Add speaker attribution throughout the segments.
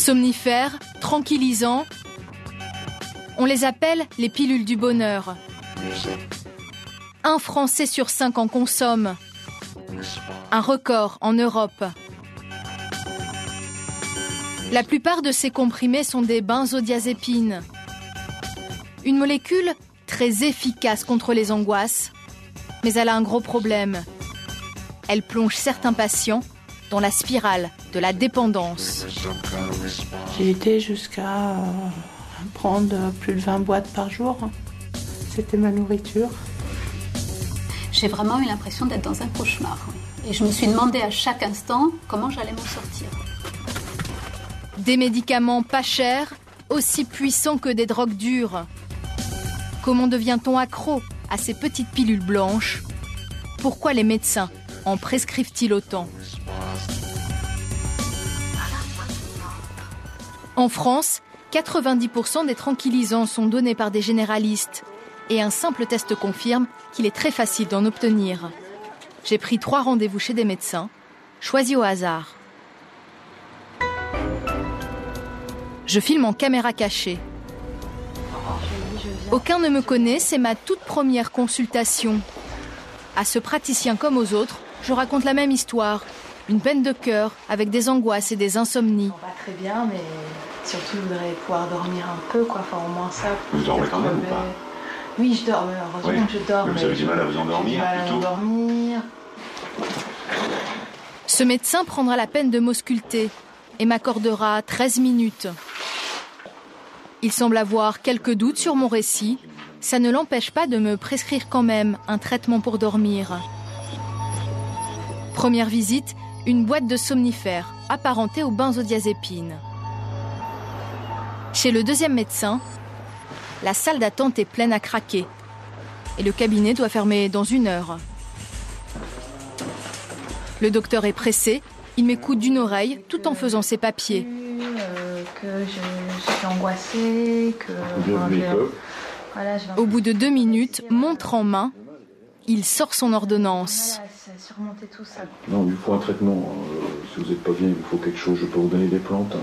Speaker 1: Somnifères, tranquillisants, on les appelle les pilules du bonheur. 1 Français sur 5 en consomme. Un record en Europe. La plupart de ces comprimés sont des benzodiazépines. Une molécule très efficace contre les angoisses, mais elle a un gros problème. Elle plonge certains patients dans la spirale de la dépendance.
Speaker 2: J'ai été jusqu'à prendre plus de 20 boîtes par jour. C'était ma nourriture.
Speaker 3: J'ai vraiment eu l'impression d'être dans un cauchemar. Et je me suis demandé à chaque instant comment j'allais m'en sortir.
Speaker 1: Des médicaments pas chers, aussi puissants que des drogues dures. Comment devient-on accro à ces petites pilules blanches? Pourquoi les médecins en prescrivent-ils autant? En France, 90% des tranquillisants sont donnés par des généralistes. Et un simple test confirme qu'il est très facile d'en obtenir. J'ai pris 3 rendez-vous chez des médecins, choisis au hasard. Je filme en caméra cachée. Aucun ne me connaît, c'est ma toute première consultation. À ce praticien comme aux autres, je raconte la même histoire. Une peine de cœur avec des angoisses et des insomnies.
Speaker 4: Pas très bien, mais surtout je voudrais pouvoir dormir un peu, quoi. Enfin, au moins ça.
Speaker 5: Vous dormez quand même ou pas?
Speaker 4: Oui, je dors. Heureusement que je dors.
Speaker 5: Mais vous avez du mal à vous endormir plutôt?
Speaker 1: Ce médecin prendra la peine de m'ausculter et m'accordera 13 minutes. Il semble avoir quelques doutes sur mon récit. Ça ne l'empêche pas de me prescrire quand même un traitement pour dormir. Première visite, une boîte de somnifères apparentée aux benzodiazépines. Chez le deuxième médecin, la salle d'attente est pleine à craquer. Et le cabinet doit fermer dans 1 heure. Le docteur est pressé, il m'écoute d'une oreille tout en faisant ses papiers.
Speaker 4: Que je suis angoissée, que... Voilà,
Speaker 1: Au bout de 2 minutes, montre en main, il sort son ordonnance.
Speaker 4: Voilà, surmonter tout ça.
Speaker 5: Non, il faut un traitement. Si vous n'êtes pas bien, il vous faut quelque chose. Je peux vous donner des plantes.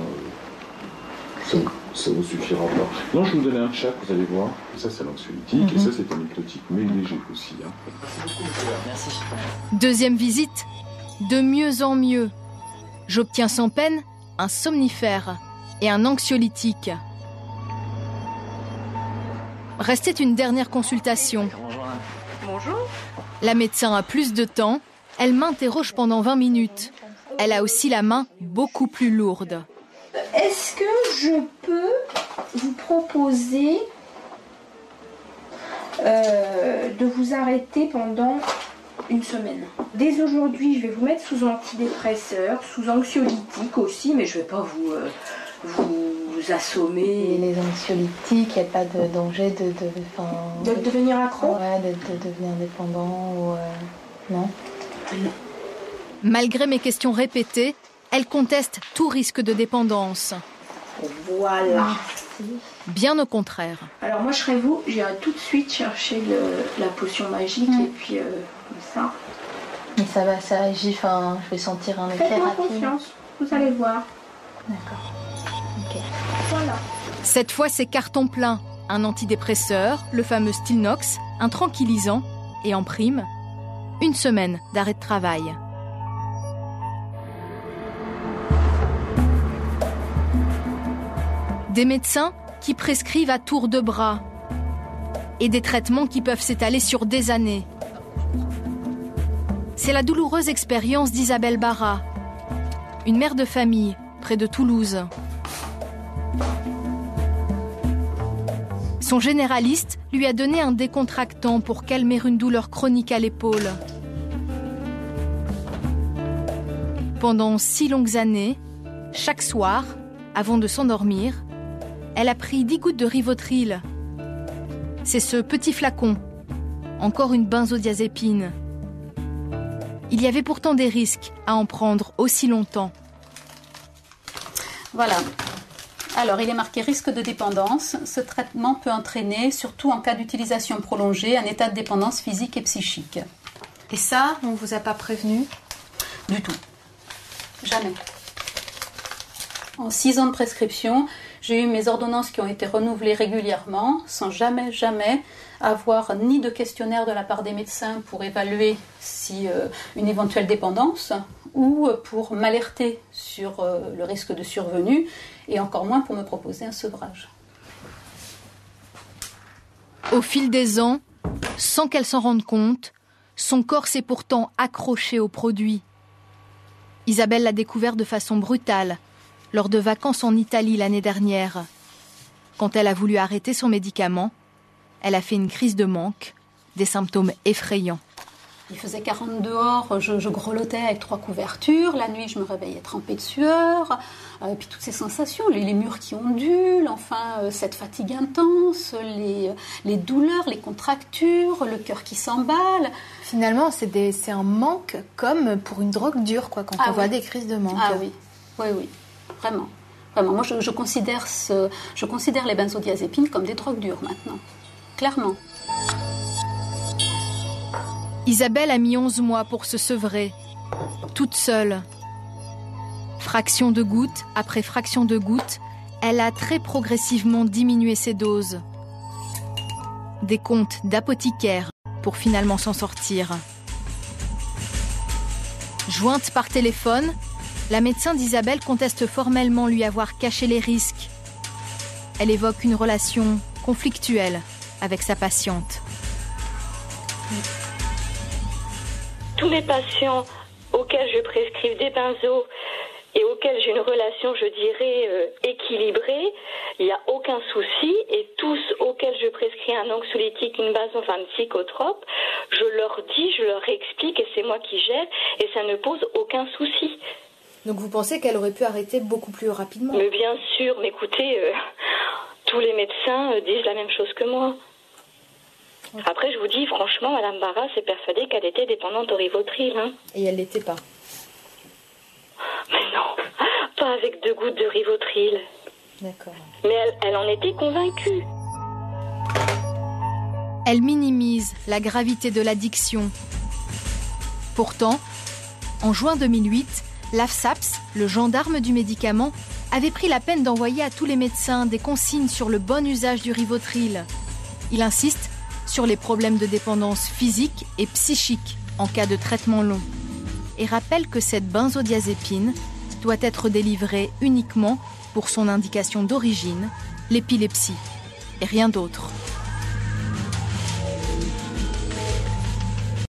Speaker 5: Ça vous suffira pas. Non, je vais vous donner un chat, vous allez voir. Ça, c'est l'anxiolytique. Et ça, c'est un hypnotique, mais léger aussi.
Speaker 4: Merci.
Speaker 1: Deuxième visite, de mieux en mieux. J'obtiens sans peine un somnifère et un anxiolytique. Restait une dernière consultation.
Speaker 4: Bonjour.
Speaker 1: La médecin a plus de temps. Elle m'interroge pendant 20 minutes. Elle a aussi la main beaucoup plus lourde.
Speaker 6: Est-ce que je peux vous proposer de vous arrêter pendant 1 semaine? Dès aujourd'hui, je vais vous mettre sous antidépresseur, sous anxiolytique aussi, mais je ne vais pas vous assommer.
Speaker 4: Et les anxiolytiques, il n'y a pas de danger
Speaker 6: de devenir accro?
Speaker 4: Ouais, de devenir dépendant ou... non?
Speaker 1: Malgré mes questions répétées, elle conteste tout risque de dépendance.
Speaker 6: Voilà.
Speaker 1: Bien au contraire.
Speaker 6: Alors moi je serais vous, j'irai tout de suite chercher la potion magique et puis comme ça.
Speaker 4: Mais ça agit, je vais sentir un effet rapide.
Speaker 6: Faites-moi confiance, vous allez voir.
Speaker 4: D'accord. Ok.
Speaker 6: Voilà.
Speaker 1: Cette fois, c'est carton plein. Un antidépresseur, le fameux Stilnox, un tranquillisant et en prime, 1 semaine d'arrêt de travail. Des médecins qui prescrivent à tour de bras et des traitements qui peuvent s'étaler sur des années. C'est la douloureuse expérience d'Isabelle Barra, une mère de famille près de Toulouse. Son généraliste lui a donné un décontractant pour calmer une douleur chronique à l'épaule. Pendant 6 longues années, chaque soir, avant de s'endormir, elle a pris 10 gouttes de Rivotril. C'est ce petit flacon, encore une benzodiazépine. Il y avait pourtant des risques à en prendre aussi longtemps.
Speaker 3: Voilà. Alors, il est marqué risque de dépendance. Ce traitement peut entraîner, surtout en cas d'utilisation prolongée, un état de dépendance physique et psychique.
Speaker 1: Et ça, on ne vous a pas prévenu?
Speaker 3: Du tout. Jamais. En 6 ans de prescription, j'ai eu mes ordonnances qui ont été renouvelées régulièrement, sans jamais avoir ni de questionnaire de la part des médecins pour évaluer si une éventuelle dépendance, ou pour m'alerter sur le risque de survenue, et encore moins pour me proposer un sevrage.
Speaker 1: Au fil des ans, sans qu'elle s'en rende compte, son corps s'est pourtant accroché au produit. Isabelle l'a découvert de façon brutale, lors de vacances en Italie l'année dernière. Quand elle a voulu arrêter son médicament, elle a fait une crise de manque, des symptômes effrayants.
Speaker 3: Il faisait 40 dehors, je grelottais avec 3 couvertures. La nuit, je me réveillais trempée de sueur. Et puis toutes ces sensations, les murs qui ondulent, enfin cette fatigue intense, les douleurs, les contractures, le cœur qui s'emballe.
Speaker 7: Finalement, c'est un manque comme pour une drogue dure, quoi, quand on voit des crises de manque.
Speaker 3: Ah oui, oui, vraiment. Moi, je considère les benzodiazépines comme des drogues dures maintenant, clairement.
Speaker 1: Isabelle a mis 11 mois pour se sevrer, toute seule. Fraction de goutte après fraction de goutte, elle a très progressivement diminué ses doses. Des comptes d'apothicaire pour finalement s'en sortir. Jointe par téléphone, la médecin d'Isabelle conteste formellement lui avoir caché les risques. Elle évoque une relation conflictuelle avec sa patiente.
Speaker 8: Tous mes patients auxquels je prescrive des benzos et auxquels j'ai une relation, je dirais, équilibrée, il n'y a aucun souci. Et tous auxquels je prescris un anxiolytique, une benzo, enfin un psychotrope, je leur dis, je leur explique et c'est moi qui gère et ça ne pose aucun souci.
Speaker 7: Donc vous pensez qu'elle aurait pu arrêter beaucoup plus rapidement ?
Speaker 8: Mais bien sûr, mais écoutez, tous les médecins disent la même chose que moi. Après, je vous dis, franchement, Madame Barras est persuadée qu'elle était dépendante au Rivotril. Hein.
Speaker 7: Et elle l'était pas.
Speaker 8: Mais non, pas avec 2 gouttes de Rivotril.
Speaker 7: D'accord.
Speaker 8: Mais elle en était convaincue.
Speaker 1: Elle minimise la gravité de l'addiction. Pourtant, en juin 2008, l'AFSAPS, le gendarme du médicament, avait pris la peine d'envoyer à tous les médecins des consignes sur le bon usage du Rivotril. Il insiste sur les problèmes de dépendance physique et psychique en cas de traitement long et rappelle que cette benzodiazépine doit être délivrée uniquement pour son indication d'origine, l'épilepsie, et rien d'autre.